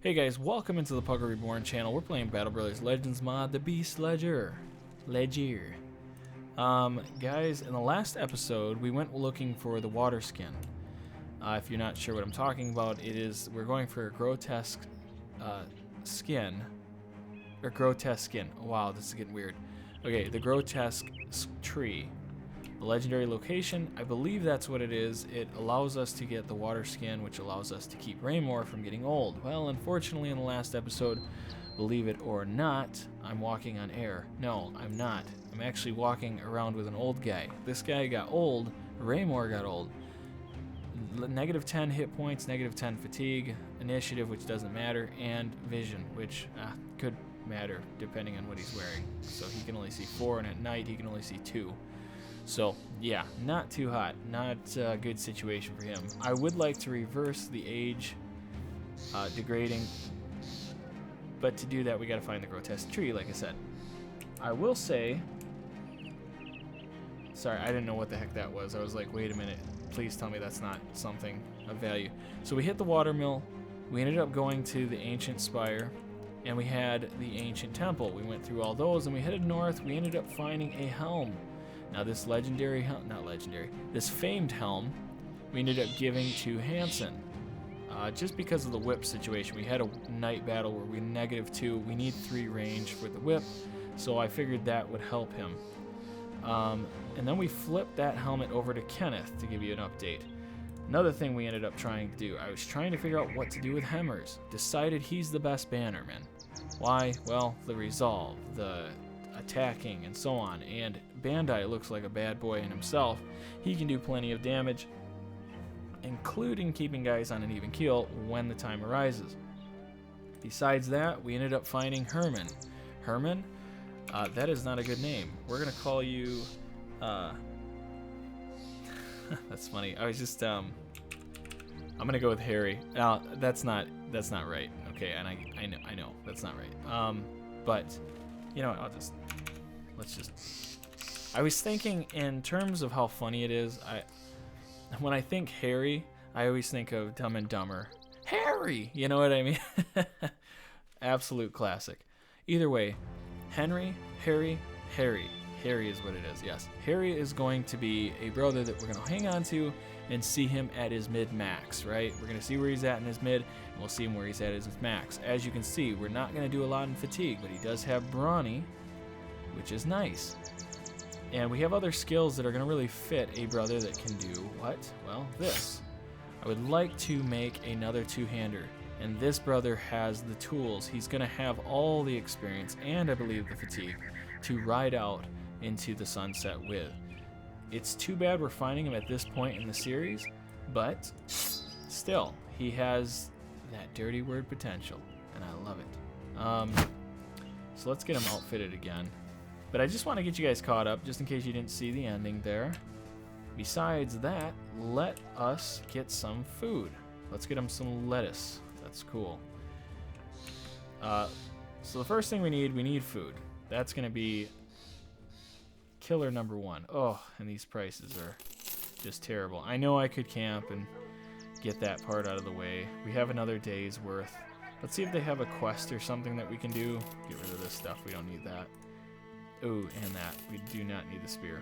Hey guys, welcome into the Pucker Reborn channel. We're playing Battle Brothers Legends mod, the Beast Ledger. Guys, in the last episode, we went looking for the water skin. If you're not sure what I'm talking about, we're going for a grotesque skin. Or grotesque skin. Oh, wow, this is getting weird. Okay, the grotesque tree. The legendary location, I believe that's what it is. It allows us to get the water skin, which allows us to keep Raymore from getting old. Well, unfortunately, in the last episode, believe it or not, I'm walking on air. No, I'm not. I'm actually walking around with an old guy. This guy got old. Raymore got old. Negative 10 hit points, negative 10 fatigue, initiative, which doesn't matter, and vision, which could matter depending on what he's wearing. So he can only see 4, and at night he can only see 2. So, yeah, not too hot. Not a good situation for him. I would like to reverse the age degrading, but to do that, we got to find the grotesque tree, like I said. I will say... Sorry, I didn't know what the heck that was. I was like, wait a minute. Please tell me that's not something of value. So we hit the watermill. We ended up going to the ancient spire, and we had the ancient temple. We went through all those, and we headed north. We ended up finding a helm. Now this legendary helm, not legendary, this famed helm, we ended up giving to Hansen. Just because of the whip situation. We had a night battle where we -2, we need 3 range for the whip, so I figured that would help him. And then we flipped that helmet over to Kenneth to give you an update. Another thing we ended up trying to do, I was trying to figure out what to do with Hemmers. Decided he's the best bannerman. Why? Well, the resolve, the attacking, and so on. And Bandai looks like a bad boy in himself. He can do plenty of damage, including keeping guys on an even keel when the time arises. Besides that, we ended up finding Herman. Herman? That is not a good name. We're gonna call you that's funny. I was just I'm gonna go with Harry. That's not right. Okay, and I know that's not right. But you know what, I was thinking in terms of how funny it is. When I think Harry, I always think of Dumb and Dumber. Harry, you know what I mean? Absolute classic. Either way, Henry, Harry is what it is. Yes, Harry is going to be a brother that we're going to hang on to and see him at his mid-max, right? We're going to see where he's at in his mid, and we'll see him where he's at his max. As you can see, we're not going to do a lot in fatigue, but he does have brawny, which is nice. And we have other skills that are going to really fit a brother that can do what? Well, this. I would like to make another two-hander, and this brother has the tools. He's going to have all the experience, and I believe the fatigue, to ride out into the sunset with. It's too bad we're finding him at this point in the series, but still, he has that dirty word potential, and I love it. So let's get him outfitted again. But I just want to get you guys caught up, just in case you didn't see the ending there. Besides that, let us get some food. Let's get him some lettuce. That's cool. So the first thing we need food. That's going to be killer number 1. Oh, and these prices are just terrible. I know I could camp and get that part out of the way. We have another day's worth. Let's see if they have a quest or something that we can do. Get rid of this stuff. We don't need that. Oh, and that. We do not need the spear.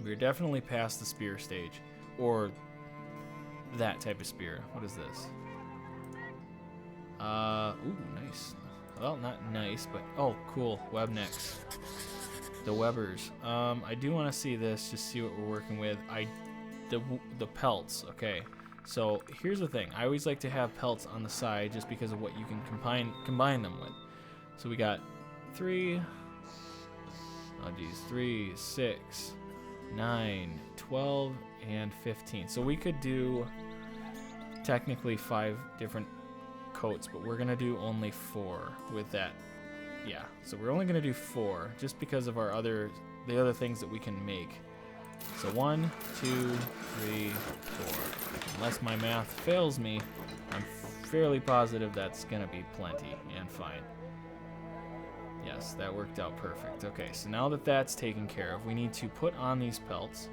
We're definitely past the spear stage. Or that type of spear. What is this? Ooh, nice. Well, not nice, but... Oh, cool. Web necks. The Webbers. I do want to see this, just see what we're working with. The pelts. Okay. So, here's the thing. I always like to have pelts on the side just because of what you can combine them with. So, we got 3... Oh, geez. 3, 6, 9, 12, and 15. So we could do technically 5 different coats, but we're going to do only 4 with that. Yeah, so we're only going to do 4 just because of the other things that we can make. So 1, 2, 3, 4. Unless my math fails me, I'm fairly positive that's going to be plenty and fine. Yes, that worked out perfect. Okay, so now that that's taken care of, we need to put on these pelts.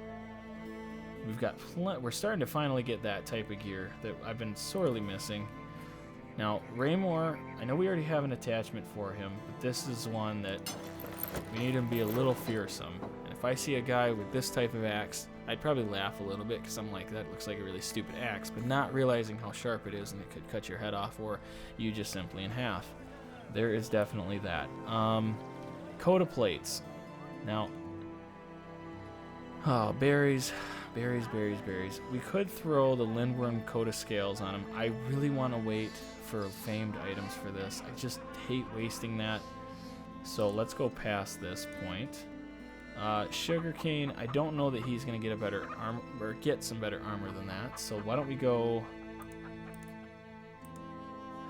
We're starting to finally get that type of gear that I've been sorely missing. Now, Raymore, I know we already have an attachment for him, but this is one that we need him to be a little fearsome. And if I see a guy with this type of axe, I'd probably laugh a little bit because I'm like, that looks like a really stupid axe, but not realizing how sharp it is and it could cut your head off or you just simply in half. There is definitely that. Coda plates. Now, berries. We could throw the Lindworm Coda scales on him. I really want to wait for famed items for this. I just hate wasting that. So let's go past this point. Sugarcane, I don't know that he's going to get a better armor, or get some better armor than that. So why don't we go...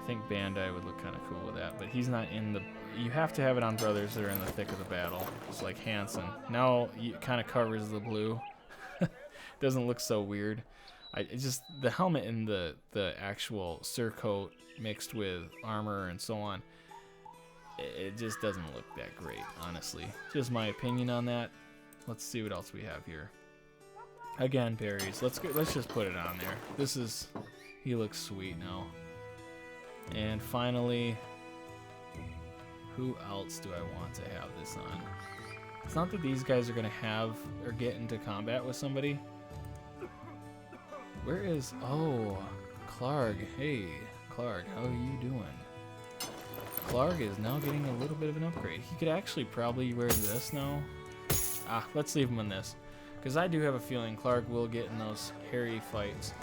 I think Bandai would look kind of cool with that, but he's not in the... You have to have it on brothers that are in the thick of the battle. It's like Hanson. Now it kind of covers the blue. Doesn't look so weird. It's just the helmet and the actual surcoat mixed with armor and so on. It just doesn't look that great, honestly. Just my opinion on that. Let's see what else we have here. Again, berries. Let's just put it on there. He looks sweet now. And finally, who else do I want to have this on? It's not that these guys are gonna have or get into combat with somebody. Where is... Oh, Clark. Hey, Clark, how are you doing? Clark is now getting a little bit of an upgrade. He could actually probably wear this now. Let's leave him in this. Because I do have a feeling Clark will get in those hairy fights.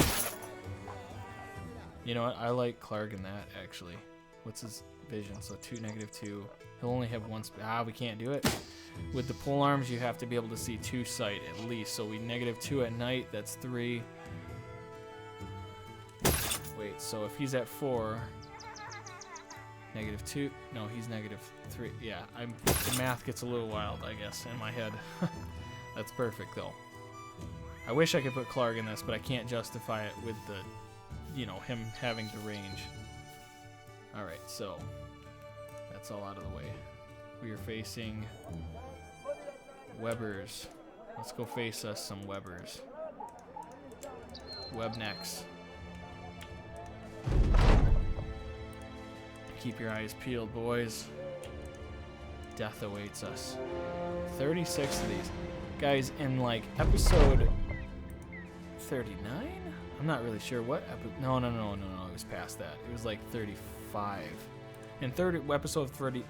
You know what? I like Clark in that, actually. What's his vision? So -2. He'll only have one... we can't do it. With the pole arms, you have to be able to see 2 sight at least. So we -2 at night, that's 3. Wait, so if he's at 4... -2. No, he's -3. Yeah, the math gets a little wild, I guess, in my head. That's perfect, though. I wish I could put Clark in this, but I can't justify it with the, him having the range. Alright, so that's all out of the way. We are facing Webbers. Let's go face us some Webbers. Webnecks. Keep your eyes peeled, boys. Death awaits us. 36 of these. Guys, in like episode 39? I'm not really sure what no, it was past that. It was like 35. In episode 30,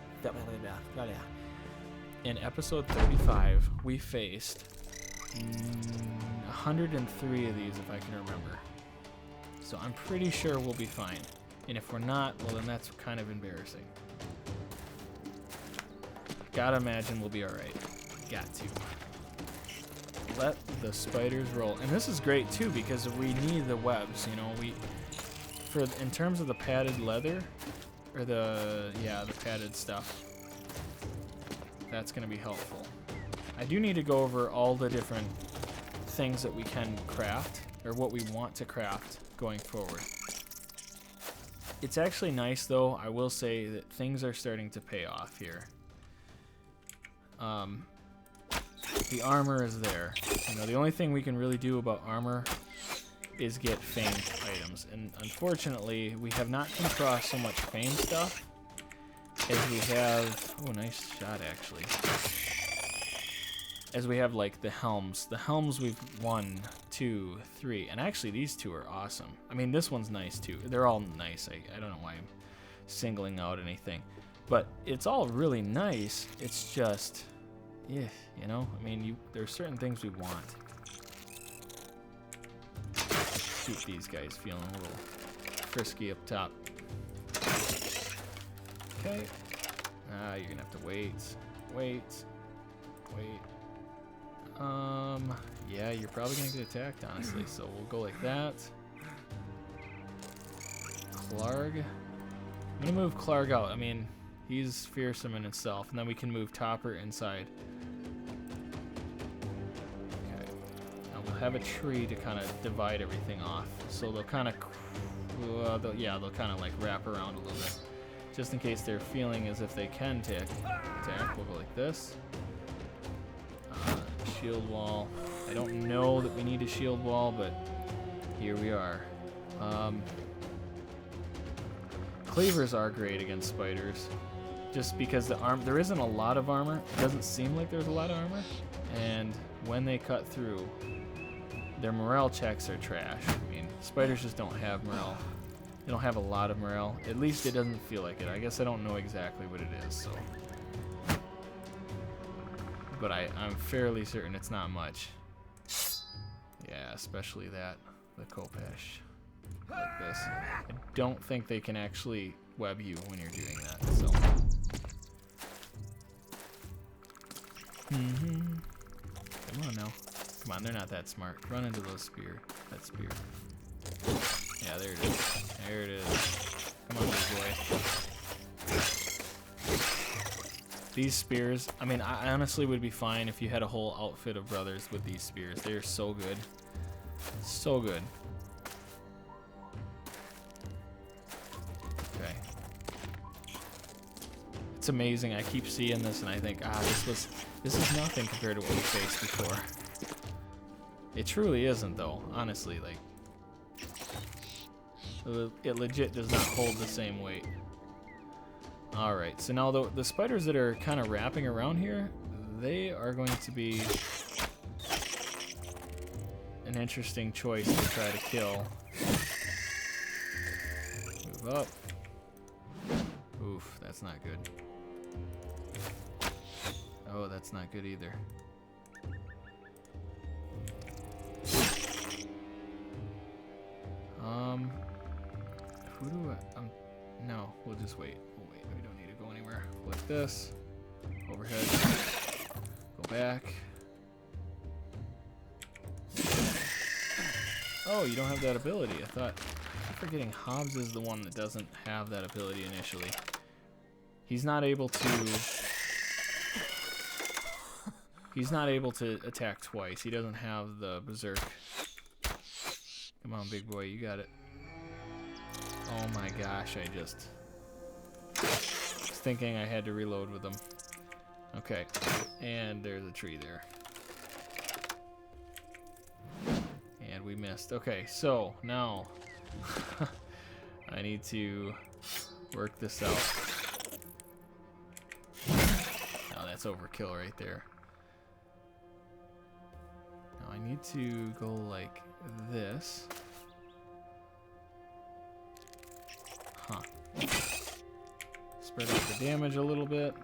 in episode 35, we faced 103 of these, if I can remember. So I'm pretty sure we'll be fine. And if we're not, well, then that's kind of embarrassing. Gotta imagine we'll be alright. Got to. Let the spiders roll. And this is great, too, because we need the webs, in terms of the padded leather, or the padded stuff, that's going to be helpful. I do need to go over all the different things that we can craft, or what we want to craft going forward. It's actually nice, though, I will say that things are starting to pay off here. The armor is there. The only thing we can really do about armor is get famed items. And unfortunately, we have not come across so much famed stuff as we have... Oh, nice shot, actually. As we have, like, the helms. The helms we've 1, 2, 3. And actually, these 2 are awesome. I mean, this one's nice, too. They're all nice. I don't know why I'm singling out anything. But it's all really nice. It's just... Yeah, I mean, there's certain things we want. Keep these guys feeling a little frisky up top. Okay. You're gonna have to wait. Yeah, you're probably gonna get attacked, honestly, so we'll go like that. Clark. I'm gonna move Clark out. I mean, he's fearsome in himself, and then we can move Topper inside. Have a tree to kind of divide everything off, so they'll kind of they'll kind of like wrap around a little bit, just in case they're feeling as if they can attack. We'll go like this. Shield wall. I don't know that we need a shield wall, but here we are. Cleavers are great against spiders, just because there isn't a lot of armor. It doesn't seem like there's a lot of armor, and when they cut through, their morale checks are trash. I mean, spiders just don't have morale. They don't have a lot of morale. At least it doesn't feel like it. I guess I don't know exactly what it is, so. But I'm fairly certain it's not much. Yeah, especially that, the Kopesh, like this. I don't think they can actually web you when you're doing that, so. Come on now. Come on, they're not that smart. Run into that spear. Yeah, there it is. There it is. Come on, big boy. These spears, I mean, I honestly would be fine if you had a whole outfit of brothers with these spears. They're so good. So good. Okay. It's amazing. I keep seeing this and I think, this is nothing compared to what we faced before. It truly isn't, though. Honestly, like, it legit does not hold the same weight. Alright, so now the spiders that are kind of wrapping around here, they are going to be an interesting choice to try to kill. Move up. Oof, that's not good. Oh, that's not good either. Who do I, no, we'll just wait. We'll wait, we don't need to go anywhere. Like this, overhead, go back. Oh, you don't have that ability. I thought, I'm forgetting Hobbs is the one that doesn't have that ability initially. He's not able to attack twice. He doesn't have the berserk. Come on, big boy, you got it. Oh my gosh, I just was thinking I had to reload with them. Okay, and there's a tree there. And we missed. Okay, so now I need to work this out. Oh, that's overkill right there. Now I need to go like this. Huh. Spread out the damage a little bit.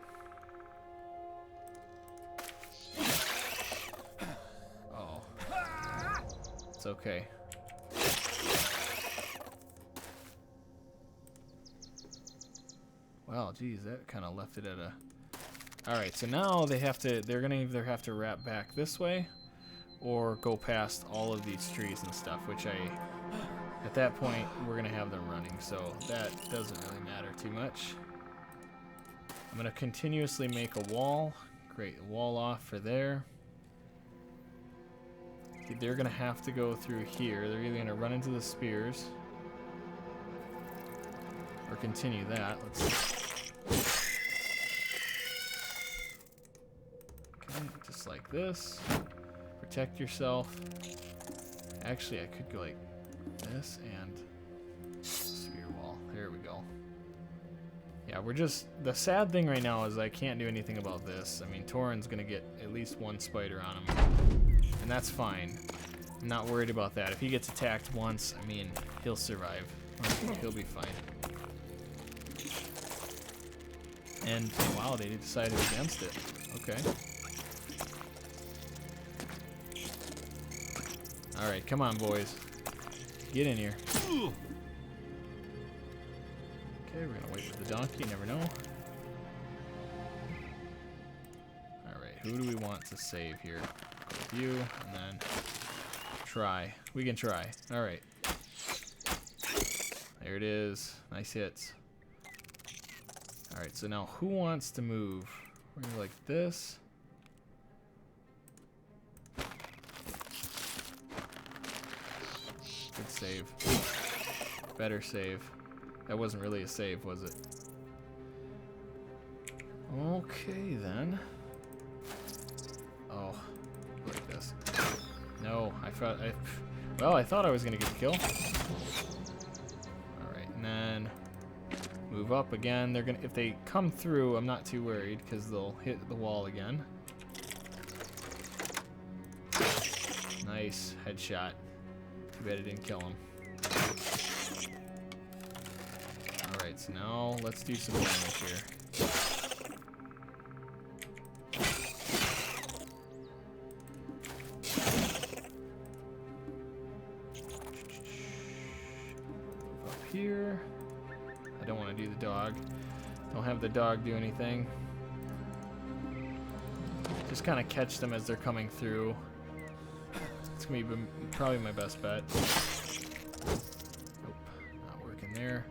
Oh. It's okay. Wow, geez, that kind of left it at a... Alright, so now they're gonna either have to wrap back this way or go past all of these trees and stuff, which at that point, we're gonna have them running, so that doesn't really matter too much. I'm gonna continuously make a wall, create a wall off for there. They're gonna have to go through here. They're either gonna run into the spears or continue that. Let's see. Okay, just like this. Protect yourself. Actually, I could go like this and spear wall. There we go. Yeah, the sad thing right now is I can't do anything about this. I mean, Torin's gonna get at least one spider on him, and that's fine. I'm not worried about that. If he gets attacked once, I mean, he'll survive. He'll be fine. And wow, they decided against it. Okay. All right, come on, boys. Get in here. Okay, we're gonna wait for the donkey, you never know. Alright, who do we want to save here? Go with you, and then try. We can try. Alright. There it is. Nice hits. Alright, so now who wants to move? We're gonna go like this. Good save. Better save. That wasn't really a save, was it? Okay, then. Oh, like this. No, I thought I was gonna get the kill. All right, and then move up again. They're gonna, if they come through, I'm not too worried because they'll hit the wall again. Nice headshot. Too bad it didn't kill him. Alright, so now let's do some damage here. Move up here. I don't want to do the dog. Don't have the dog do anything. Just kind of catch them as they're coming through. It's going to be probably my best bet. Nope, not working there.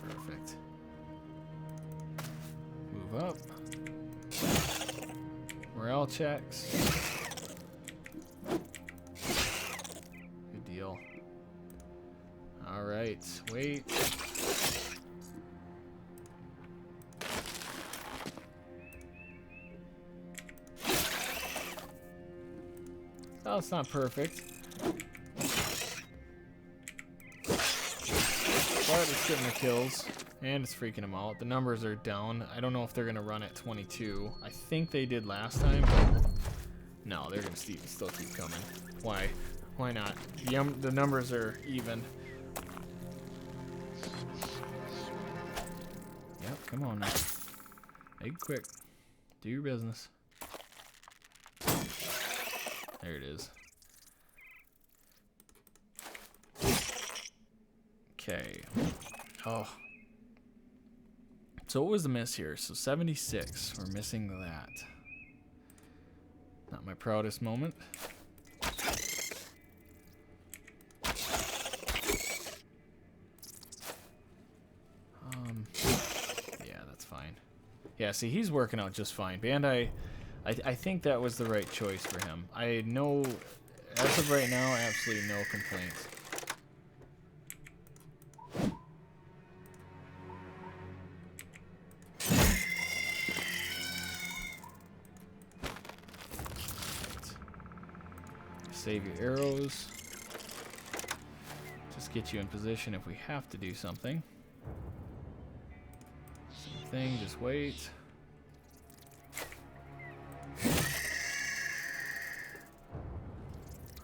Perfect. Move up. Morale checks. Good deal. Alright, wait. Oh, it's not perfect. But it's getting the kills. And it's freaking them out. The numbers are down. I don't know if they're going to run at 22. I think they did last time, but no, they're going to still keep coming. Why? Why not? The numbers are even. Yep, come on now. Make it quick. Do your business. There it is. Okay. Oh. So what was the miss here? So 76. We're missing that. Not my proudest moment. Yeah, that's fine. Yeah, see, he's working out just fine. Bandai, I think that was the right choice for him. I know, as of right now, absolutely no complaints. Save your arrows. Just get you in position if we have to do something. Same thing, just wait.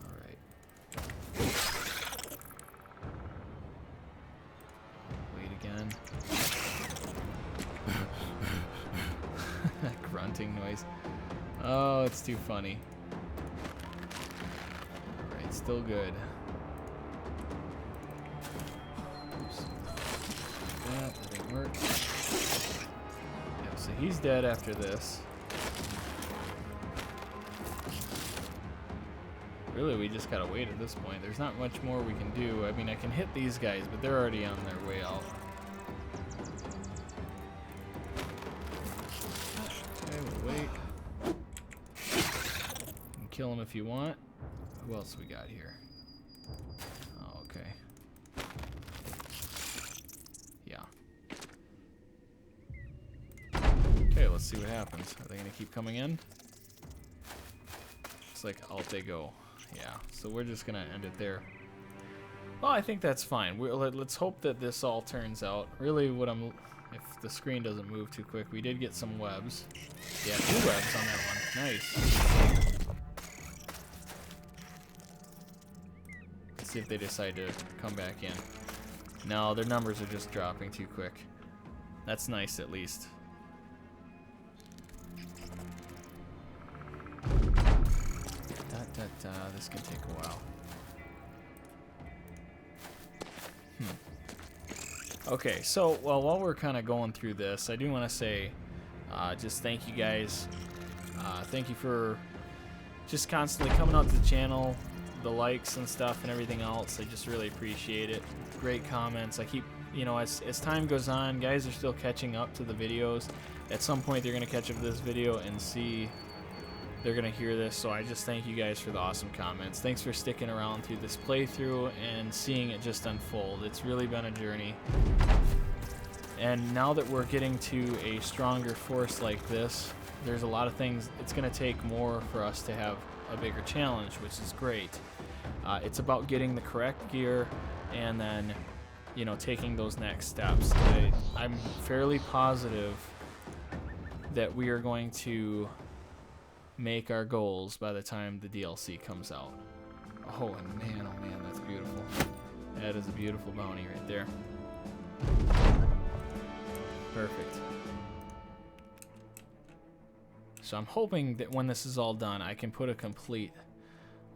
Alright. Wait again. Grunting noise. Oh, it's too funny. Still good. Oops. That didn't work. Yep, so he's dead after this. Really, we just gotta wait at this point. There's not much more we can do. I mean, I can hit these guys, but they're already on their way out. Okay, we'll wait. You can kill him if you want. Who else we got here? Oh, okay. Yeah. Okay, let's see what happens. Are they gonna keep coming in? Looks like out they go. Yeah, so we're just gonna end it there. Well, I think that's fine. Let's hope that this all turns out. Really, if the screen doesn't move too quick, we did get some webs. Yeah, 2 webs on that one. Nice. See if they decide to come back in. No, their numbers are just dropping too quick. That's nice, at least. This can take a while. Okay, so while we're kind of going through this, I do want to say just thank you guys. Thank you for just constantly coming out to the channel, the likes and stuff and everything else. I just really appreciate it. Great comments. I keep, you know, as time goes on, guys are still catching up to the videos. At some point they're going to catch up to this video and see, they're going to hear this. So I just thank you guys for the awesome comments. Thanks for sticking around through this playthrough and seeing it just unfold. It's really been a journey. And now that we're getting to a stronger force like this, there's a lot of things. It's going to take more for us to have a bigger challenge, which is great. It's about getting the correct gear and then you know, taking those next steps. I'm fairly positive that we are going to make our goals by the time the DLC comes out. Oh man, that's beautiful. That is a beautiful bounty right there. Perfect. So I'm hoping that when this is all done, I can put a complete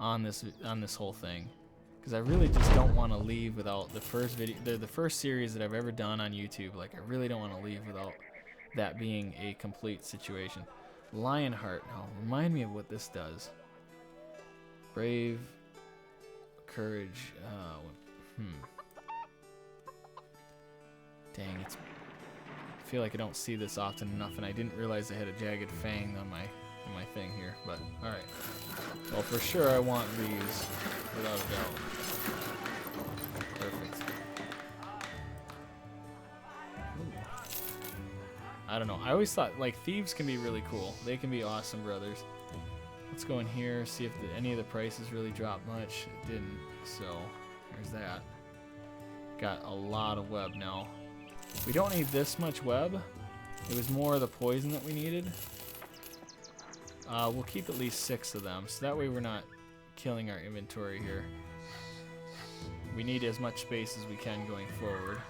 on this whole thing, because I really just don't want to leave without the first video, the first series that I've ever done on YouTube. Like, I really don't want to leave without that being a complete situation. Lionheart. Now, remind me of what this does. Brave, courage. Dang, I feel like I don't see this often enough, and I didn't realize I had a jagged fang on my thing here. But all right. Well, for sure I want these, without a doubt. Perfect. Ooh. I don't know. I always thought like thieves can be really cool. They can be awesome brothers. Let's go in here, see if any of the prices really dropped much. It didn't, so there's that. Got a lot of web now. We don't need this much web. It was more of the poison that we needed. We'll keep at least 6 of them, so that way we're not killing our inventory here. We need as much space as we can going forward,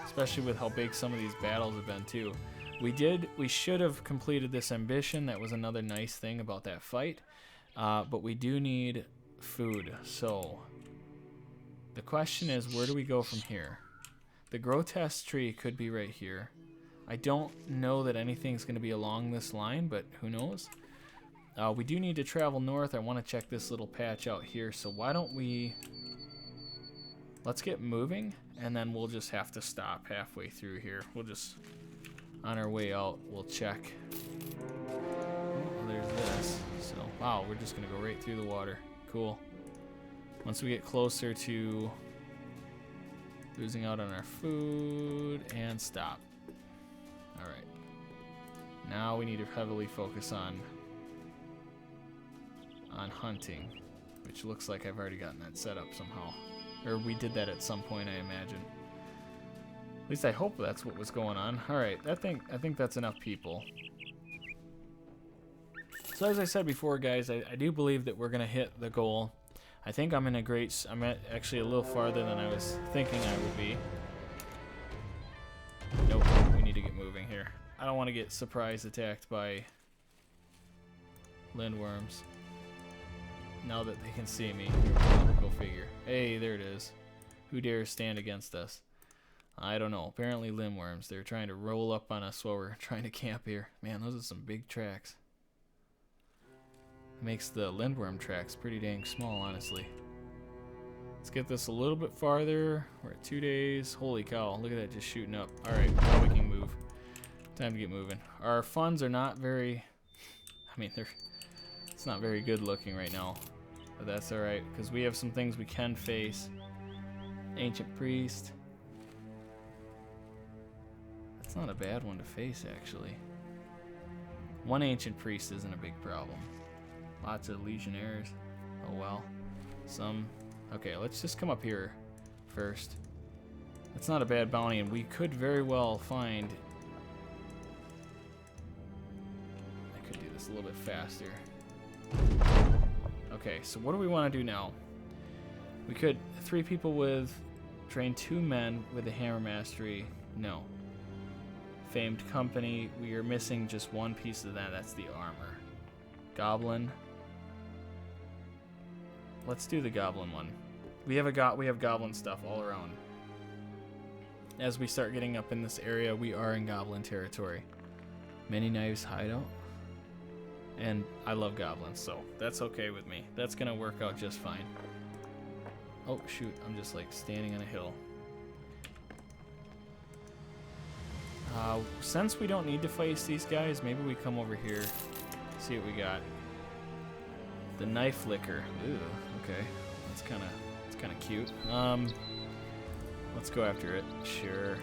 especially with how big some of these battles have been too. We should have completed this ambition. That was another nice thing about that fight. But we do need food. So the question is, where do we go from here? The grotesque tree could be right here. I don't know that anything's going to be along this line, but who knows? We do need to travel north. I want to check this little patch out here. So why don't we... Let's get moving, and then we'll just have to stop halfway through here. We'll just... On our way out, we'll check. Oh, there's this. So, wow, we're just going to go right through the water. Cool. Once we get closer to losing out on our food, and stop. Alright. Now we need to heavily focus on hunting, which looks like I've already gotten that set up somehow. Or we did that at some point, I imagine. At least I hope that's what was going on. Alright, I think that's enough people. So as I said before, guys, I do believe that we're going to hit the goal. I think I'm at actually a little farther than I was thinking I would be. Nope, we need to get moving here. I don't want to get surprise attacked by lindworms. Now that they can see me. Go figure. Hey, there it is. Who dares stand against us? I don't know. Apparently lindworms. They're trying to roll up on us while we're trying to camp here. Man, those are some big tracks. Makes the lindworm tracks pretty dang small, honestly. Let's get this a little bit farther. We're at 2 days. Holy cow, look at that just shooting up. Alright, now we can move. Time to get moving. Our funds are not very... I mean, it's not very good looking right now. But that's alright, because we have some things we can face. Ancient Priest. That's not a bad one to face, actually. One Ancient Priest isn't a big problem. Lots of Legionnaires. Oh well. Some. Okay, let's just come up here first. That's not a bad bounty, and we could very well find... I could do this a little bit faster. Okay, so what do we want to do now? We could... 3 people with... Train 2 men with the hammer mastery. No. Famed company. We are missing just one piece of that. That's the armor. Goblin. Let's do the goblin one. We have goblin stuff all around. As we start getting up in this area, we are in goblin territory. Many Knives Hideout. And I love goblins, so that's okay with me. That's gonna work out just fine. Oh shoot, I'm just like standing on a hill. Since we don't need to face these guys, maybe we come over here, see what we got. The knife licker. Ooh, okay. That's kind of cute. Let's go after it. Sure.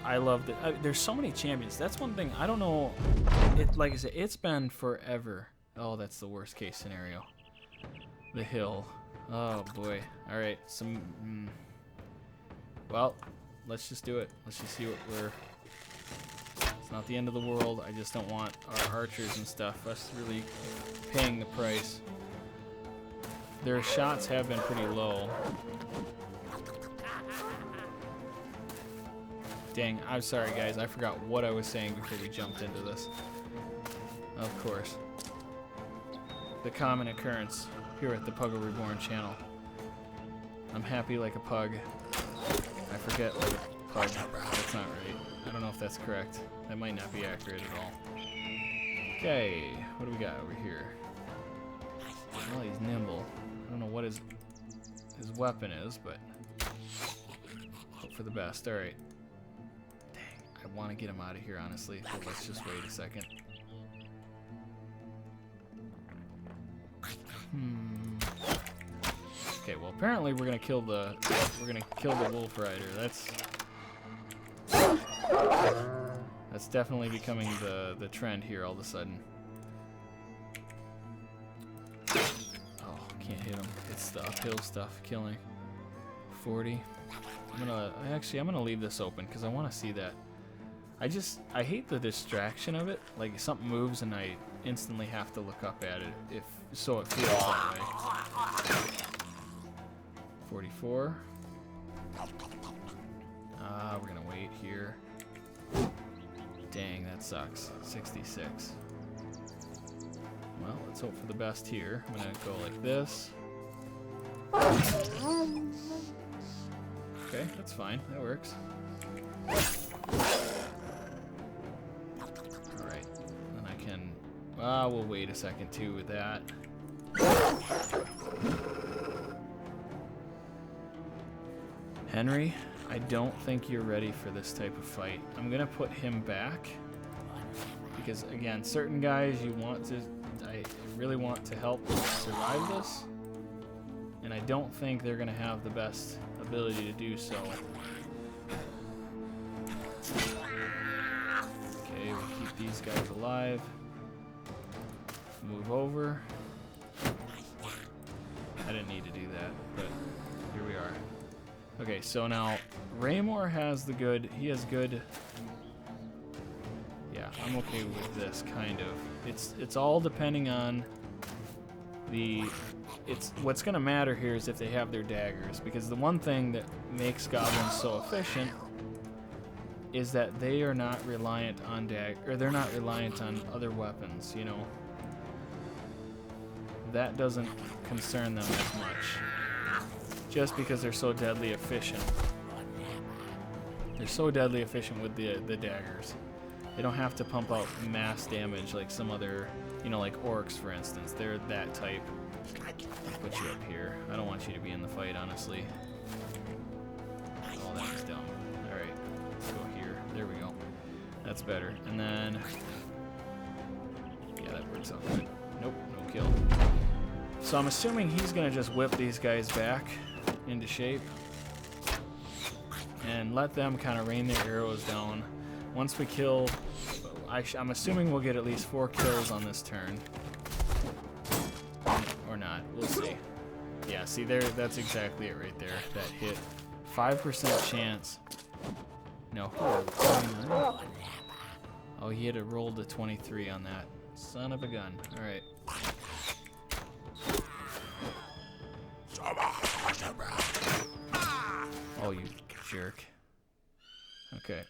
I love that. There's so many champions. That's one thing. I don't know. Like I said, it's been forever. Oh, that's the worst case scenario. The hill. Oh boy. All right. Well, let's just do it. Let's just see what we're... It's not the end of the world. I just don't want our archers and stuff us really paying the price. Their shots have been pretty low. Dang, I'm sorry guys. I forgot what I was saying before we jumped into this. Of course. The common occurrence here at the Puggle Reborn channel. I'm happy like a pug. I forget like a pug. That's not right. I don't know if that's correct. That might not be accurate at all. Okay, what do we got over here? Well, he's nimble. I don't know what his weapon is, but hope for the best. All right. Dang, I want to get him out of here, honestly. But let's just wait a second. Okay, well apparently we're gonna kill the wolf rider. That's definitely becoming the trend here all of a sudden. Oh, can't hit him. It's the uphill stuff killing. 40. I'm gonna leave this open because I want to see that. I hate the distraction of it. Like something moves and I instantly have to look up at it so it feels that way. 44. We're gonna wait here. Dang, that sucks. 66. Well, let's hope for the best here. I'm gonna go like this. Okay, that's fine. That works. Alright. Then I can... we'll wait a second too with that. Henry, I don't think you're ready for this type of fight. I'm gonna put him back because again, certain guys I really want to help survive this, and I don't think they're gonna have the best ability to do so. Okay, we'll keep these guys alive. Move over. I didn't need to do that, but here we are. Okay, so now Raymore has he has good. Yeah, I'm okay with this kind of. It's all depending on what's gonna matter here is if they have their daggers, because the one thing that makes goblins so efficient is that they are not reliant on they're not reliant on other weapons, you know. That doesn't concern them as much. Just because they're so deadly efficient. They're so deadly efficient with the daggers. They don't have to pump out mass damage like some other, you know, like orcs for instance. They're that type. I'll put you up here. I don't want you to be in the fight, honestly. Oh, that was dumb. Alright, let's go here. There we go. That's better. And then... yeah, that works out good. Nope, no kill. So I'm assuming he's going to just whip these guys back into shape and let them kind of rain their arrows down. Once we kill, I'm assuming we'll get at least 4 kills on this turn. Or not, we'll see. Yeah, see there, that's exactly it right there. That hit. 5% chance. No. Oh, he had to roll to 23 on that. Son of a gun. Alright. Oh, you jerk. Okay.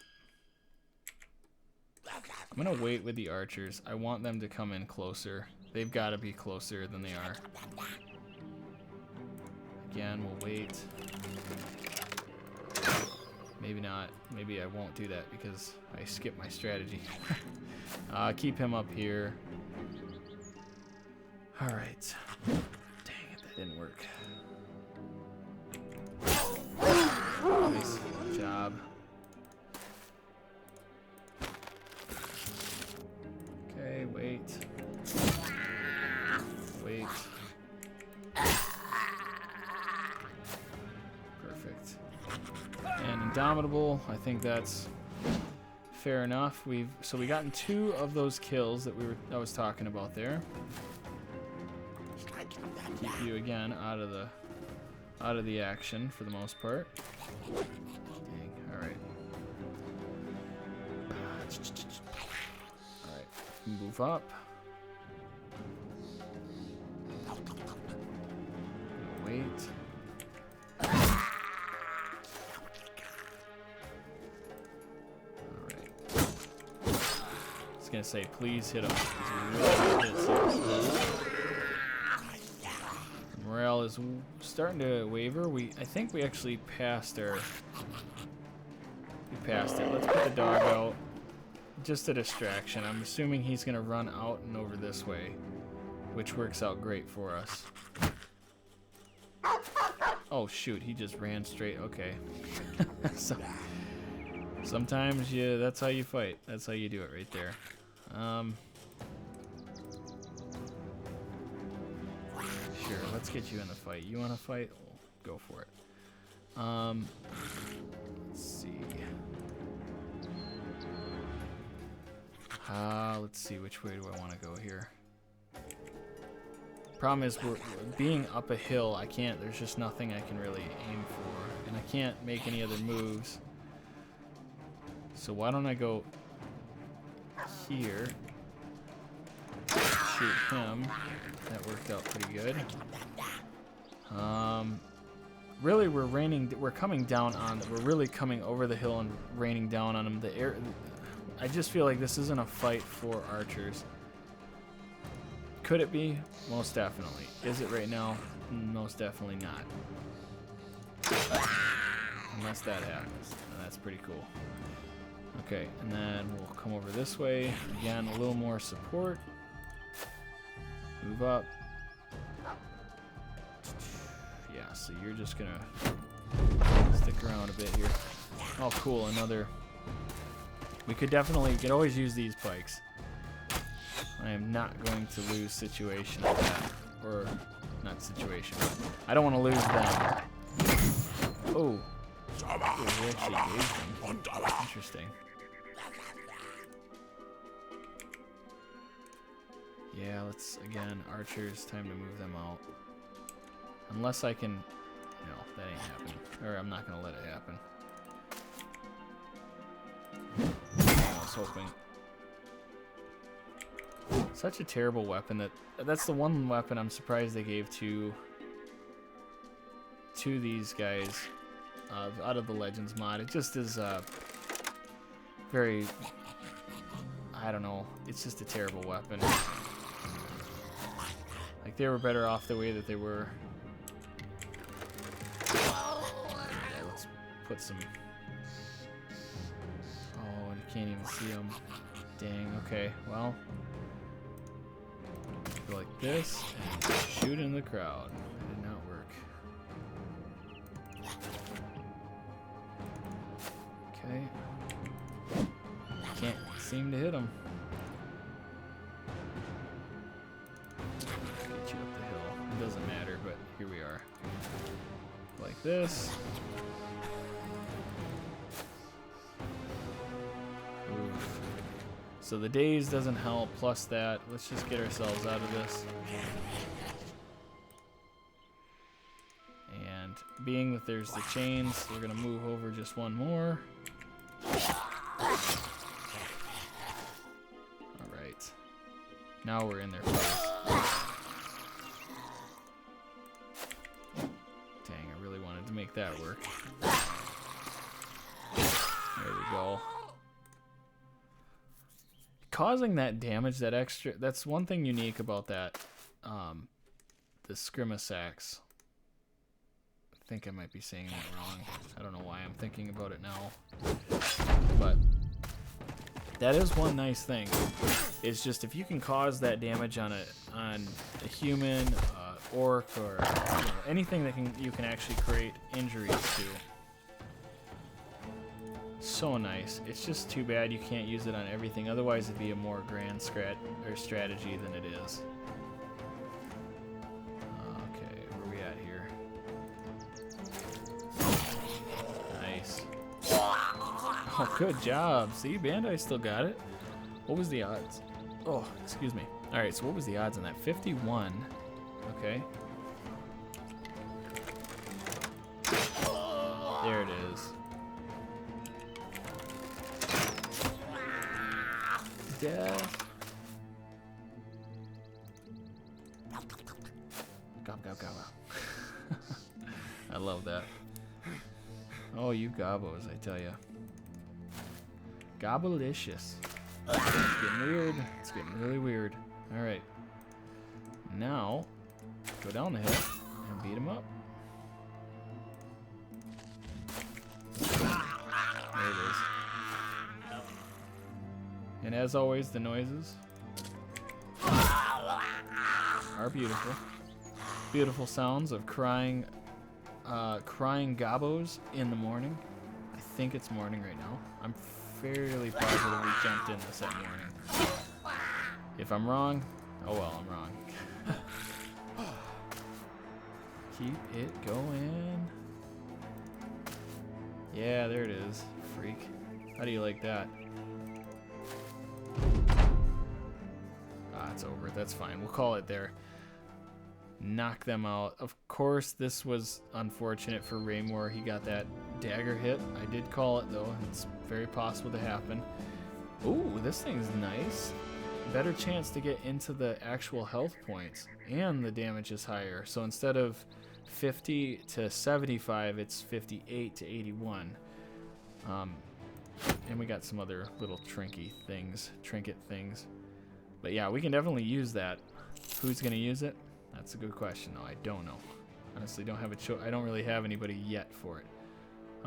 I'm gonna wait with the archers. I want them to come in closer. They've got to be closer than they are. Again, we'll wait. Maybe not. Maybe I won't do that because I skipped my strategy. Keep him up here. Alright. Dang it, that didn't work. Nice job. Okay, wait. Wait. Perfect. And Indomitable, I think that's fair enough. So we gotten 2 of those kills that I was talking about there. Keep you again out of the action for the most part. Alright. Alright. Move up. Wait. Alright. I was gonna say, please hit him. Morale is starting to waver. I think we actually passed our... We passed it. Let's put the dog out. Just a distraction. I'm assuming he's gonna run out and over this way, which works out great for us. Oh shoot, he just ran straight. Okay. So, sometimes that's how you fight. That's how you do it right there. Sure, let's get you in the fight. You want to fight? Well, go for it. Let's see. Let's see, which way do I want to go here? Problem is, we're being up a hill. I can't. There's just nothing I can really aim for, and I can't make any other moves. So why don't I go here? Shoot him. That worked out pretty good. Really, we're coming down on. We're really coming over the hill and raining down on him. I just feel like this isn't a fight for archers. Could it be? Most definitely. Is it right now? Most definitely not. Unless that happens. And that's pretty cool. Okay, and then we'll come over this way. Again, a little more support. Move up. Yeah, so you're just gonna stick around a bit here. Oh, cool, another... We could always use these pikes. I am not going to lose situation like that. Or, not situation, but I don't want to lose them. Oh. Oh, we actually gave them. Interesting. Yeah, let's, again, archers, time to move them out. Unless I can... No, that ain't happening. Or I'm not going to let it happen. I was hoping. Such a terrible weapon that's the one weapon I'm surprised they gave to these guys out of the Legends mod. It just is very, I don't know, it's just a terrible weapon. Like, they were better off the way that they were. Yeah, let's put some... Oh, and you can't even see them. Dang, okay, well... Go like this, and shoot in the crowd. That did not work. Okay. Can't seem to hit him. Get you up the hill. It doesn't matter, but here we are. Like this. Oof. So the daze doesn't help, plus that. Let's just get ourselves out of this. And being that there's the chains, we're going to move over just one more. Alright. Now we're in their face. Dang, I really wanted to make that work. There we go. Causing that damage, that extra, that's one thing unique about that, the Scrimus axe. I think I might be saying that wrong. I don't know why I'm thinking about it now. But that is one nice thing. It's just if you can cause that damage on a human, orc, or anything that you can actually create injuries to. So nice. It's just too bad you can't use it on everything. Otherwise, it'd be a more grand strategy than it is. Okay, where are we at here? Nice. Oh, good job. See, Bandai still got it. What was the odds? Oh, excuse me. All right, so what was the odds on that? 51. Okay. There it is. death. Gob, gob, gob. I love that. Oh, you gobos, I tell ya. Gobblicious. It's getting weird. It's getting really weird. Alright. Now, go down the hill and beat him up. There it is. And as always, the noises are beautiful. Beautiful sounds of crying gobos in the morning. I think it's morning right now. I'm fairly positive we jumped in this at morning. If I'm wrong, oh well, I'm wrong. Keep it going. Yeah, there it is. Freak. How do you like that? Ah, it's over. That's fine. We'll call it there. Knock them out. Of course, this was unfortunate for Raymore. He got that dagger hit. I did call it, though. It's very possible to happen. Ooh, this thing's nice. Better chance to get into the actual health points. And the damage is higher. So instead of 50 to 75, it's 58 to 81. And we got some other little trinket things. But yeah, we can definitely use that. Who's going to use it? That's a good question, though. I don't know. Honestly, don't have a choice. I don't really have anybody yet for it.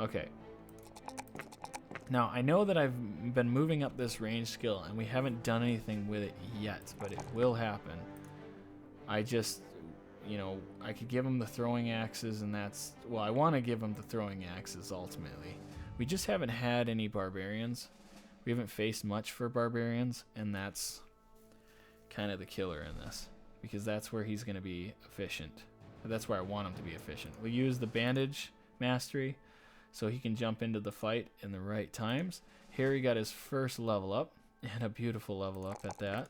Okay. Now, I know that I've been moving up this range skill, and we haven't done anything with it yet, but it will happen. I just, you know, I could give him the throwing axes, and that's... Well, I want to give him the throwing axes, ultimately. We just haven't had any barbarians. We haven't faced much for barbarians, and that's kind of the killer in this. Because that's where he's going to be efficient. That's where I want him to be efficient. We'll use the bandage mastery so he can jump into the fight in the right times. Harry got his first level up, and a beautiful level up at that.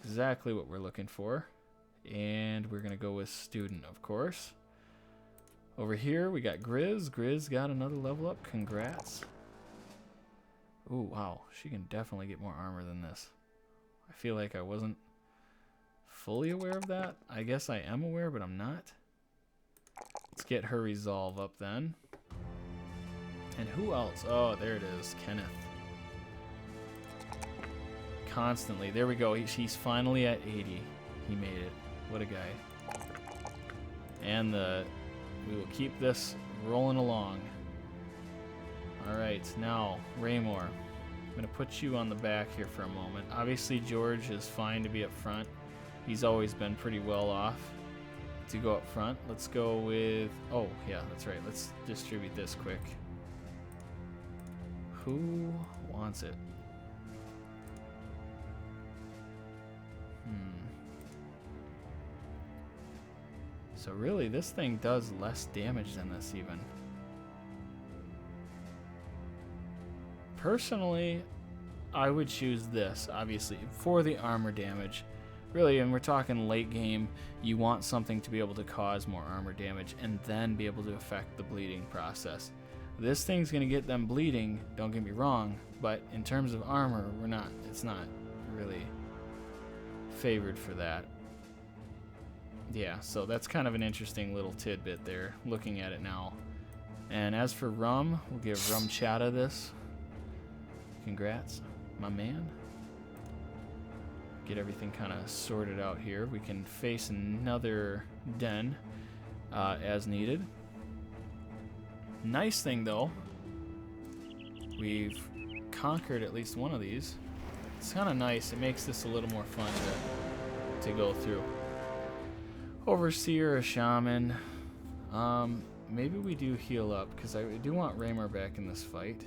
Exactly what we're looking for. And we're going to go with student, of course. Over here, we got Grizz. Grizz got another level up. Congrats. Ooh, wow. She can definitely get more armor than this. I feel like I wasn't fully aware of that. I guess I am aware, but I'm not. Let's get her resolve up then. And who else? Oh, there it is. Kenneth. Constantly. There we go. She's finally at 80. He made it. What a guy. And we will keep this rolling along. Alright, now, Raymore. I'm going to put you on the back here for a moment. Obviously, George is fine to be up front. He's always been pretty well off to go up front. Let's go with... Oh, yeah, that's right. Let's distribute this quick. Who wants it? So really, this thing does less damage than this even. Personally, I would choose this, obviously, for the armor damage. Really, and we're talking late game, you want something to be able to cause more armor damage and then be able to affect the bleeding process. This thing's going to get them bleeding, don't get me wrong, but in terms of armor, it's not really favored for that. Yeah, so that's kind of an interesting little tidbit there, looking at it now. And as for Rum, we'll give Rum Chata this. Congrats, my man. Get everything kind of sorted out here. We can face another den as needed. Nice thing, though, we've conquered at least one of these. It's kind of nice. It makes this a little more fun to go through. Overseer, a shaman. Maybe we do heal up, because I do want Raymore back in this fight.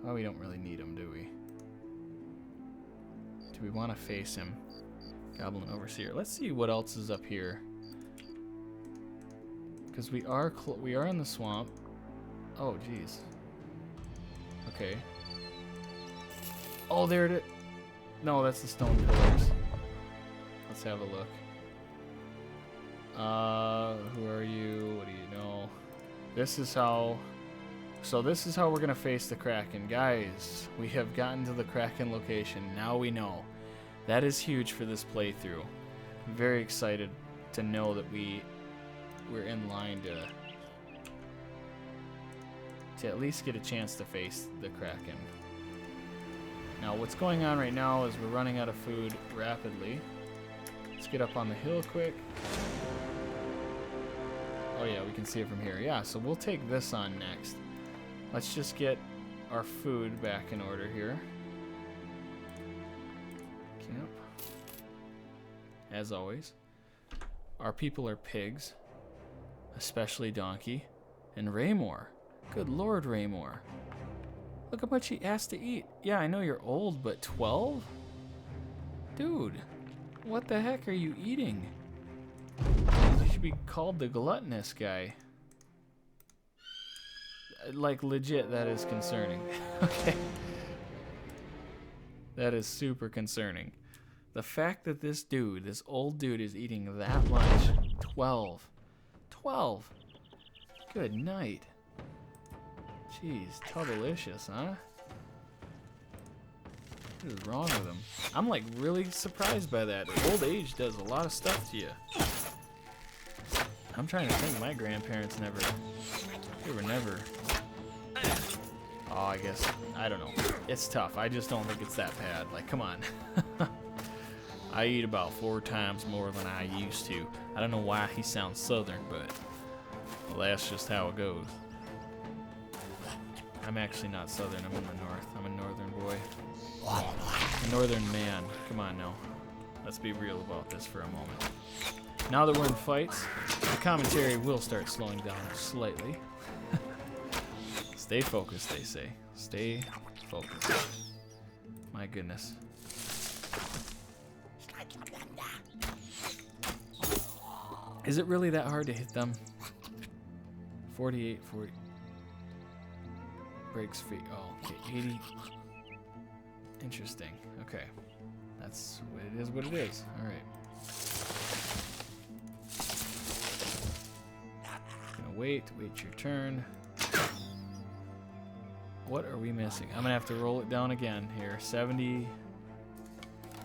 Oh, we don't really need him, do we? Do we want to face him? Goblin Overseer. Let's see what else is up here. Because we are in the swamp. Oh, jeez. Okay. Oh, there it is. No, that's the stone pillars. Let's have a look. Who are you? What do you know? This is how So this is how we're gonna face the Kraken. Guys, we have gotten to the Kraken location. Now we know. That is huge for this playthrough. I'm very excited to know that we're in line to at least get a chance to face the Kraken. Now what's going on right now is we're running out of food rapidly. Let's get up on the hill quick. Oh yeah, we can see it from here. Yeah, so we'll take this on next. Let's just get our food back in order here. Camp. As always. Our people are pigs. Especially Donkey. And Raymore. Good Lord, Raymore. Look how much he has to eat. Yeah, I know you're old, but 12? Dude, what the heck are you eating? You should be called the gluttonous guy. Like, legit, that is concerning. Okay. That is super concerning. The fact that this dude, this old dude, is eating that much. 12. 12. Good night. Jeez, delicious, huh? What is wrong with him? I'm like really surprised by that. Old age does a lot of stuff to you. I'm trying to think. My grandparents never. They were never. Oh, I guess I don't know. It's tough. I just don't think it's that bad. Like, come on. I eat about 4 times more than I used to. I don't know why he sounds southern, but well, that's just how it goes. I'm actually not southern. I'm in the north. I'm a northern boy. A northern man. Come on now. Let's be real about this for a moment. Now that we're in fights, the commentary will start slowing down slightly. Stay focused, they say. Stay focused. My goodness. Is it really that hard to hit them? 48, 40. Breaks feet. Oh, okay. 80. Interesting. Okay. That's what it is. All right. Gonna wait your turn. What are we missing? I'm gonna have to roll it down again here. 70.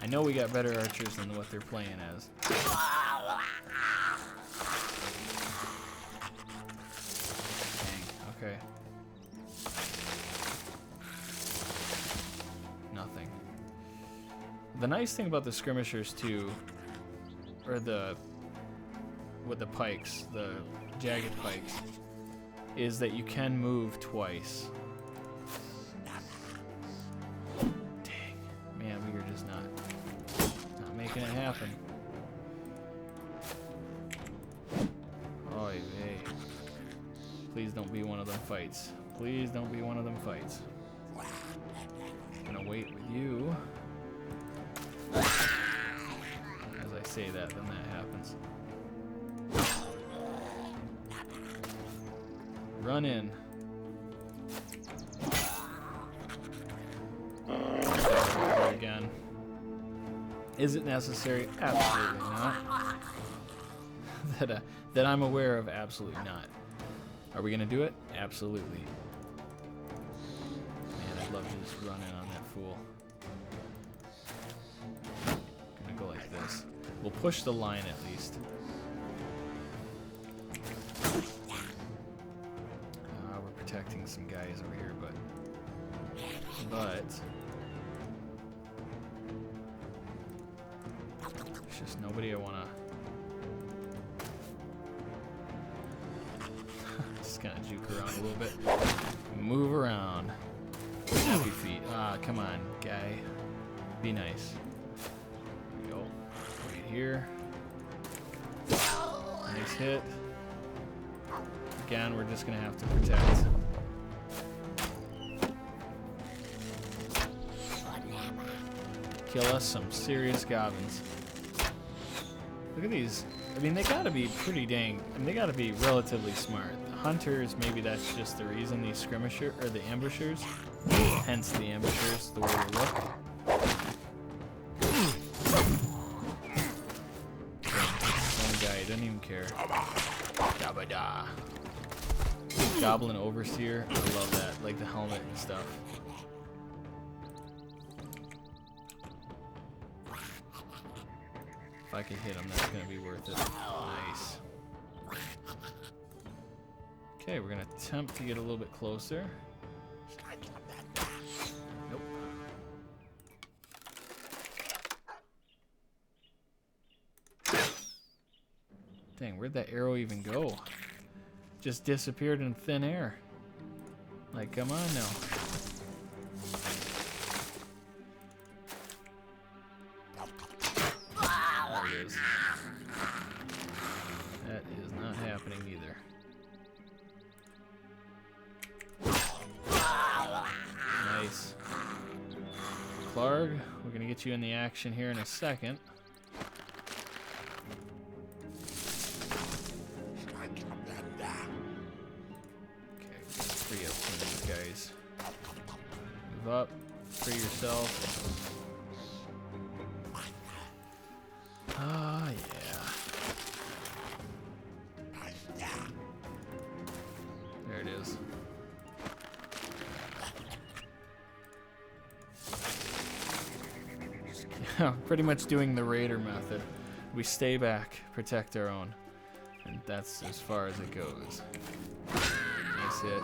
I know we got better archers than what they're playing as. Dang. Okay. Nothing. The nice thing about the skirmishers too, or with the pikes, the jagged pikes, is that you can move twice. Dang, man, we are just not making it happen. Oy vey. Please don't be one of them fights. Please don't be one of them fights. I'm gonna wait with you. As I say that, then that happens. Run in. Again. Is it necessary? Absolutely not. That I'm aware of, absolutely not. Are we gonna do it? Absolutely. Man, I'd love to just run in on that fool. Gonna go like this. We'll push the line at least. We're protecting some guys over here, but there's just nobody I wanna. Just kind of juke around a little bit. Move around. Happy feet. Ah, come on, guy. Be nice. There we go. Wait here. Nice hit. Again, we're just gonna have to protect. Kill us some serious goblins. Look at these. I mean, they gotta be pretty dang. I mean, they gotta be relatively smart. The hunters, maybe that's just the reason. These skirmishers or the ambushers, hence the ambushers, the way they look. One guy doesn't even care. Da-ba-da. Goblin Overseer. I love that, like the helmet and stuff. If I can hit him, that's gonna be worth it. Nice. Okay, we're gonna attempt to get a little bit closer. Nope. Dang, where'd that arrow even go? Just disappeared in thin air. Like, come on now. There it is. That is not happening either. Nice. Clark, we're gonna get you in the action here in a second. Okay, free up some of these guys. Move up, free yourself. Ah, yeah. There it is. Pretty much doing the raider method. We stay back, protect our own. And that's as far as it goes. Nice hit.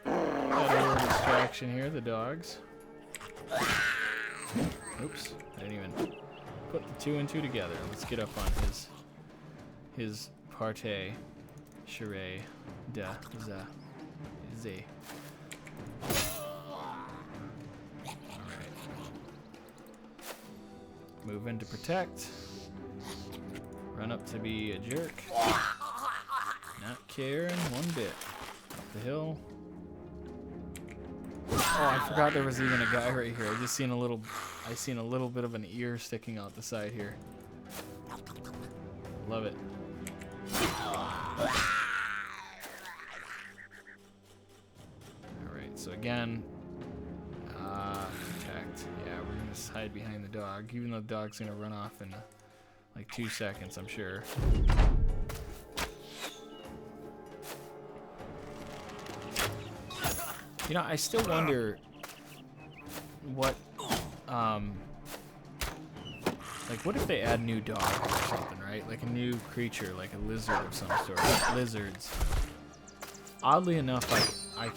Got a little distraction here, the dogs. Oops, I didn't even put the 2 and 2 together. Let's get up on his party. Charade. Da. Za. Z. Alright. Move in to protect. Run up to be a jerk. Not caring one bit. Up the hill. Oh, I forgot there was even a guy right here. I seen a little bit of an ear sticking out the side here. Love it. Alright, so again, protect. Yeah, we're gonna just hide behind the dog, even though the dog's gonna run off in like 2 seconds, I'm sure. You know, I still wonder what, like, what if they add new dogs or something, right? Like a new creature, like a lizard of some sort. Like lizards. Oddly enough, I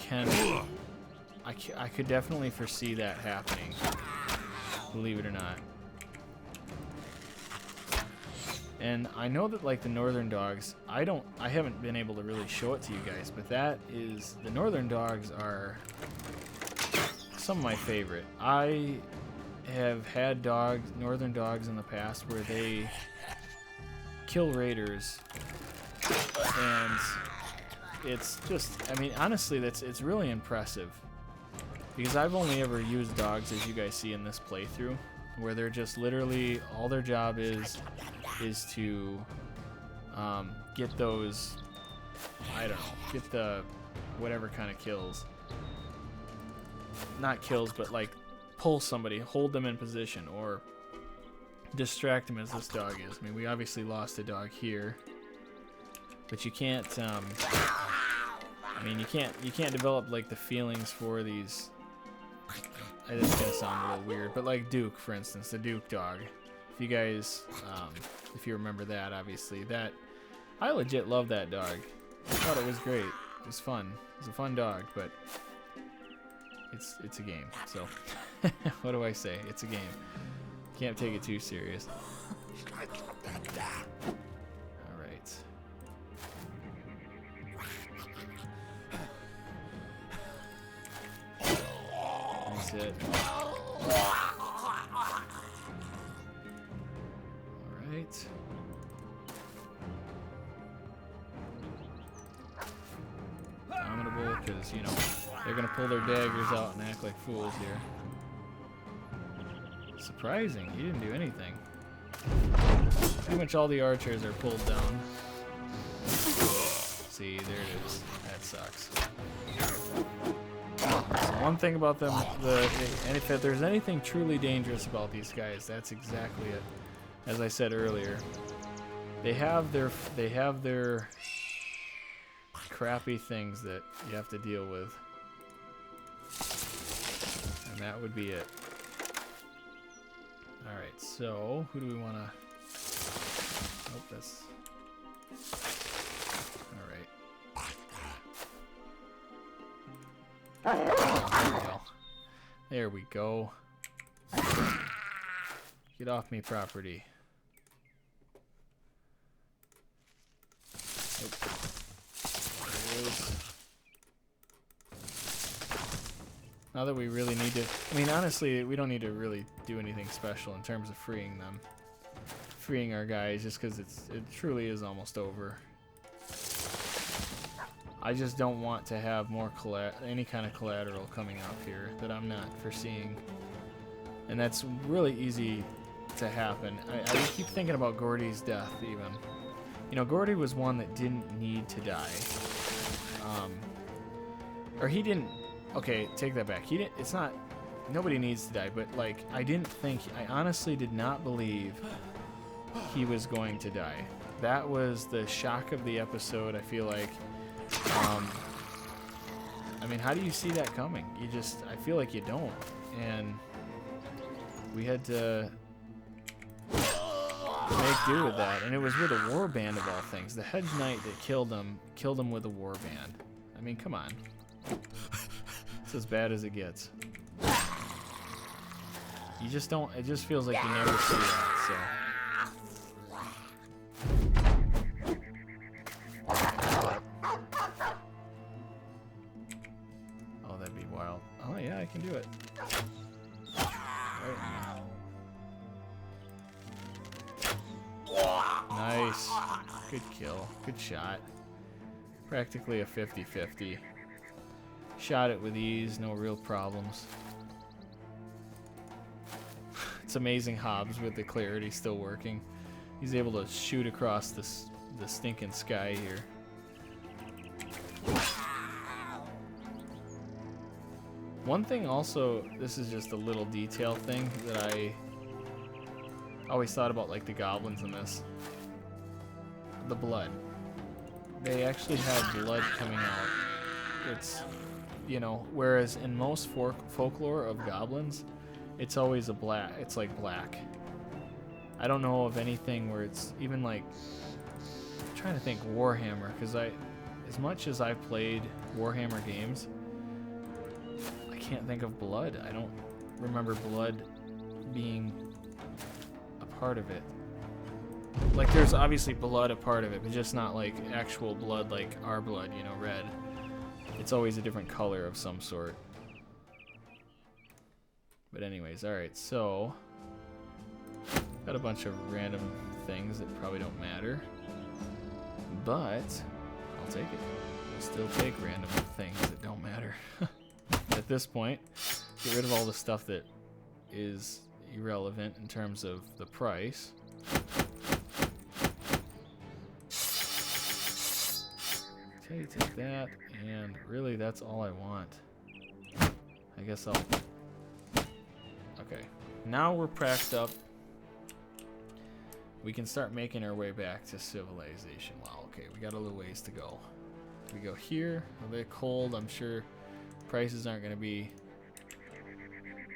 could definitely foresee that happening. Believe it or not. And I know that, like, the northern dogs, I haven't been able to really show it to you guys, but the northern dogs are some of my favorite. I have had northern dogs in the past where they kill raiders, and it's just, I mean, honestly, it's really impressive, because I've only ever used dogs, as you guys see in this playthrough, where they're just literally, all their job is to get those, I don't know, get the whatever kind of kills. Not kills, but like pull somebody, hold them in position, or distract them, as this dog is. I mean, we obviously lost a dog here, but you can't, I mean, you can't develop like the feelings for these. It's gonna sound a little weird, but like Duke, for instance, the Duke dog. If you guys, if you remember that, obviously, I legit love that dog. I thought it was great. It was fun. It was a fun dog, but it's a game. So, what do I say? It's a game. Can't take it too serious. All right. That's it. Alright. Dominable, because, you know, they're going to pull their daggers out and act like fools here. Surprising, he didn't do anything. Pretty much all the archers are pulled down. See, there it is. That sucks. So one thing about them, and if there's anything truly dangerous about these guys, that's exactly it. As I said earlier, They have their crappy things that you have to deal with. And that would be it. Alright, so who do we want to... Oh, that's... Alright. There we go. Get off me property. Nope. There it is. Now that we really need to... I mean, honestly, we don't need to really do anything special in terms of freeing them. Freeing our guys, just because it truly is almost over. I just don't want to have more any kind of collateral coming out here that I'm not foreseeing. And that's really easy to happen. I keep thinking about Gordy's death, even. You know, Gordy was one that didn't need to die. Or he didn't... Okay, take that back. He didn't... It's not... Nobody needs to die, but, like, I honestly did not believe he was going to die. That was the shock of the episode, I feel like. I mean, how do you see that coming? I feel like you don't. And we had to make do with that. And it was with a warband of all things. The hedge knight that killed him with a warband. I mean, come on. It's as bad as it gets. You just don't, it just feels like you never see that, so. Oh yeah, I can do it. Right. Nice. Good kill. Good shot. Practically a 50-50. Shot it with ease, no real problems. It's amazing Hobbs with the clarity still working. He's able to shoot across the stinking sky here. One thing also, this is just a little detail thing that I always thought about, like the goblins in this. The blood. They actually have blood coming out. It's, you know, whereas in most folklore of goblins, it's always it's like black. I don't know of anything where it's even like, I'm trying to think Warhammer, because as much as I've played Warhammer games, I can't think of blood. I don't remember blood being a part of it. Like, there's obviously blood a part of it, but just not like actual blood like our blood, you know, red. It's always a different color of some sort. But anyways, alright, so got a bunch of random things that probably don't matter. But I'll take it. We'll still take random things that don't matter. At this point, get rid of all the stuff that is irrelevant in terms of the price. Okay, take that, and really that's all I want. I guess I'll... Okay, now we're pracked up. We can start making our way back to civilization. Wow, okay, we got a little ways to go. We go here, a bit cold, I'm sure prices aren't going to be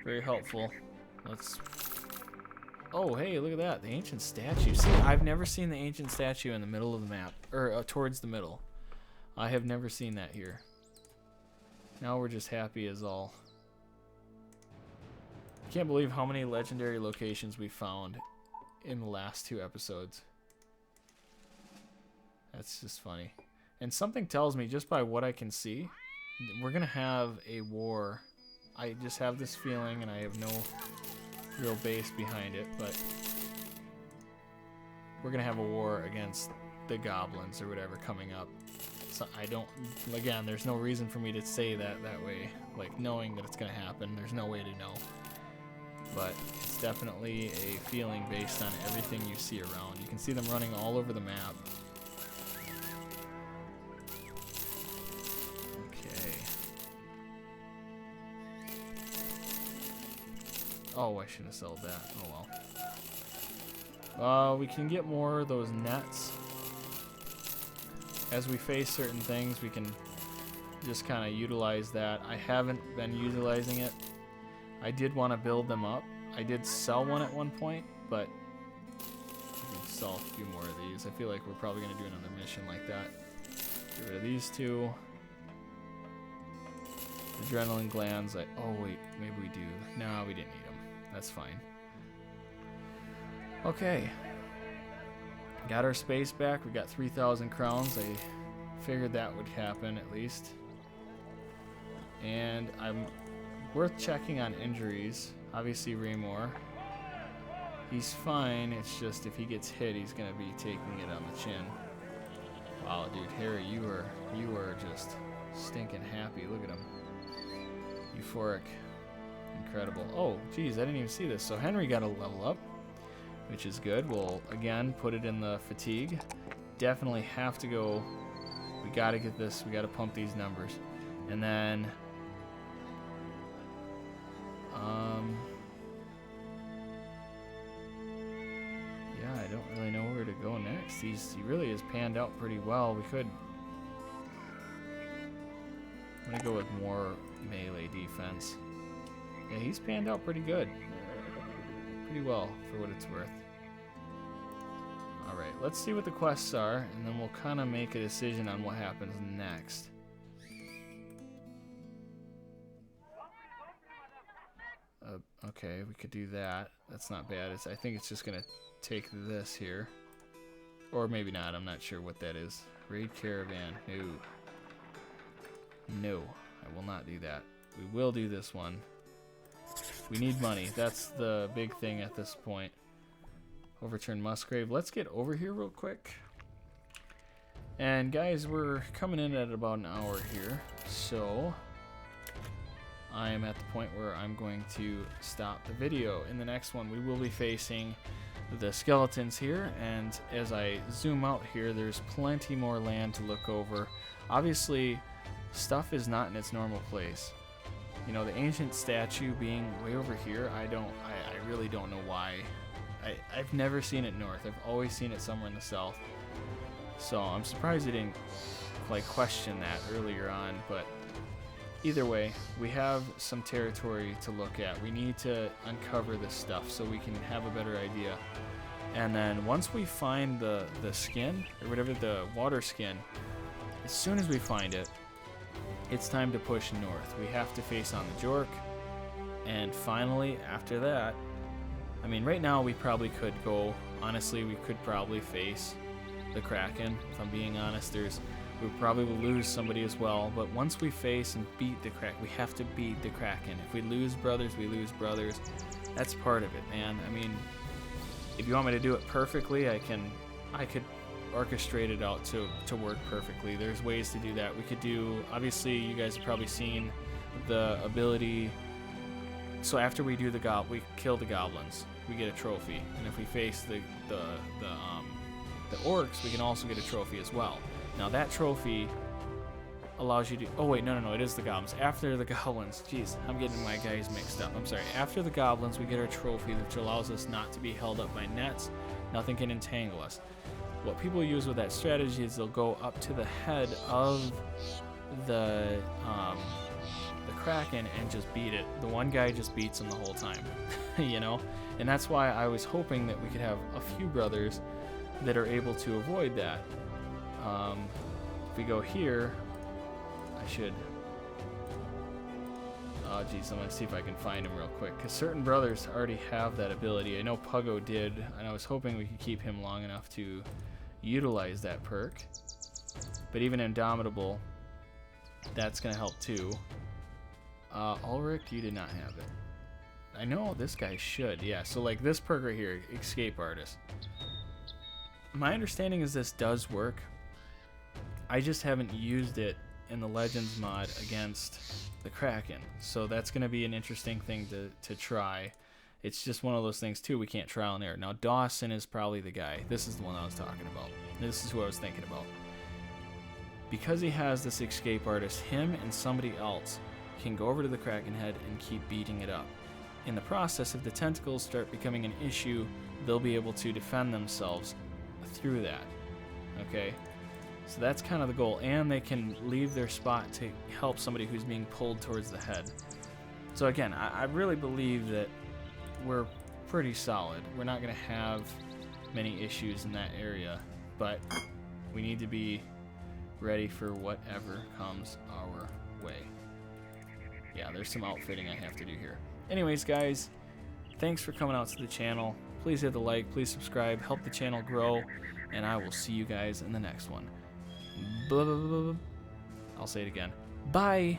very helpful. Let's... Oh, hey, look at that, the ancient statue. See, I've never seen the ancient statue in the middle of the map, or towards the middle. I have never seen that here. Now we're just happy as all. I can't believe how many legendary locations we found in the last 2 episodes. That's just funny. And something tells me, just by what I can see, we're gonna have a war. I just have this feeling, and I have no real base behind it, but we're gonna have a war against the goblins or whatever coming up. So I don't, again, there's no reason for me to say that way, like knowing that it's gonna happen. There's no way to know, but it's definitely a feeling based on everything you see around. You can see them running all over the map. Oh, I shouldn't have sold that. Oh well. We can get more of those nets. As we face certain things, we can just kind of utilize that. I haven't been utilizing it. I did want to build them up. I did sell one at one point, but we can sell a few more of these. I feel like we're probably going to do another mission like that. Get rid of these two. Adrenaline glands. Oh wait, maybe we do. No, we didn't need them. That's fine. Okay. Got our space back. We got 3,000 crowns. I figured that would happen at least. And I'm worth checking on injuries. Obviously Raymore. He's fine. It's just if he gets hit, he's gonna be taking it on the chin. Wow, dude, Harry, you are just stinking happy. Look at him. Euphoric. Incredible. Oh, geez, I didn't even see this. So Henry got a level up, which is good. We'll, again, put it in the fatigue. Definitely have to go. We got to get this. We got to pump these numbers. And then... yeah, I don't really know where to go next. He really has panned out pretty well. We could... I'm going to go with more melee defense. Yeah, he's panned out pretty good. Pretty well, for what it's worth. Alright, let's see what the quests are, and then we'll kind of make a decision on what happens next. Okay, we could do that. That's not bad. I think it's just going to take this here. Or maybe not. I'm not sure what that is. Raid caravan. No. No, I will not do that. We will do this one. We need money. That's the big thing at this point. Overturn Musgrave. Let's get over here real quick. And guys, we're coming in at about an hour here. So I am at the point where I'm going to stop the video. In the next one, we will be facing the skeletons here. And as I zoom out here, there's plenty more land to look over. Obviously, stuff is not in its normal place. You know, the ancient statue being way over here, I really don't know why. I've never seen it north. I've always seen it somewhere in the south. So I'm surprised they didn't like question that earlier on, but either way, we have some territory to look at. We need to uncover this stuff so we can have a better idea. And then once we find the skin, or whatever, the water skin, as soon as we find it, it's time to push north. We have to face on the Jork, and finally, after that, I mean, right now we probably could go, honestly, we could probably face the Kraken. If I'm being honest, we probably will lose somebody as well, but once we face and beat the Kraken, we have to beat the Kraken. If we lose brothers, we lose brothers. That's part of it, man. I mean, if you want me to do it perfectly, I could orchestrate it out to work perfectly. There's ways to do that. We could do, obviously you guys have probably seen the ability, so after we do we kill the goblins, we get a trophy, and if we face the orcs, we can also get a trophy as well. Now that trophy allows you to, oh wait, no, it is the goblins. After the goblins, jeez, I'm getting my guys mixed up. I'm sorry. After the goblins, we get our trophy, which allows us not to be held up by nets. Nothing can entangle us. What people use with that strategy is they'll go up to the head of the Kraken and just beat it. The one guy just beats him the whole time, you know? And that's why I was hoping that we could have a few brothers that are able to avoid that. If we go here, I should... Oh, geez, I'm going to see if I can find him real quick, because certain brothers already have that ability. I know Puggo did, and I was hoping we could keep him long enough to utilize that perk. But even Indomitable, that's going to help too. Ulrich, you did not have it. I know this guy should, yeah. So like this perk right here, Escape Artist. My understanding is this does work. I just haven't used it in the Legends mod against the Kraken. So that's going to be an interesting thing to try. It's just one of those things too, we can't trial and error. Now Dawson is probably the guy. This is the one I was talking about. This is who I was thinking about. Because he has this Escape Artist, him and somebody else can go over to the Kraken head and keep beating it up. in the process, if the tentacles start becoming an issue, they'll be able to defend themselves through that. Okay? So that's kind of the goal. And they can leave their spot to help somebody who's being pulled towards the head. So again, I really believe that we're pretty solid. We're not going to have many issues in that area, but we need to be ready for whatever comes our way. Yeah, there's some outfitting I have to do here. Anyways, guys, thanks for coming out to the channel. Please hit the like, please subscribe, help the channel grow, and I will see you guys in the next one. I'll say it again. Bye!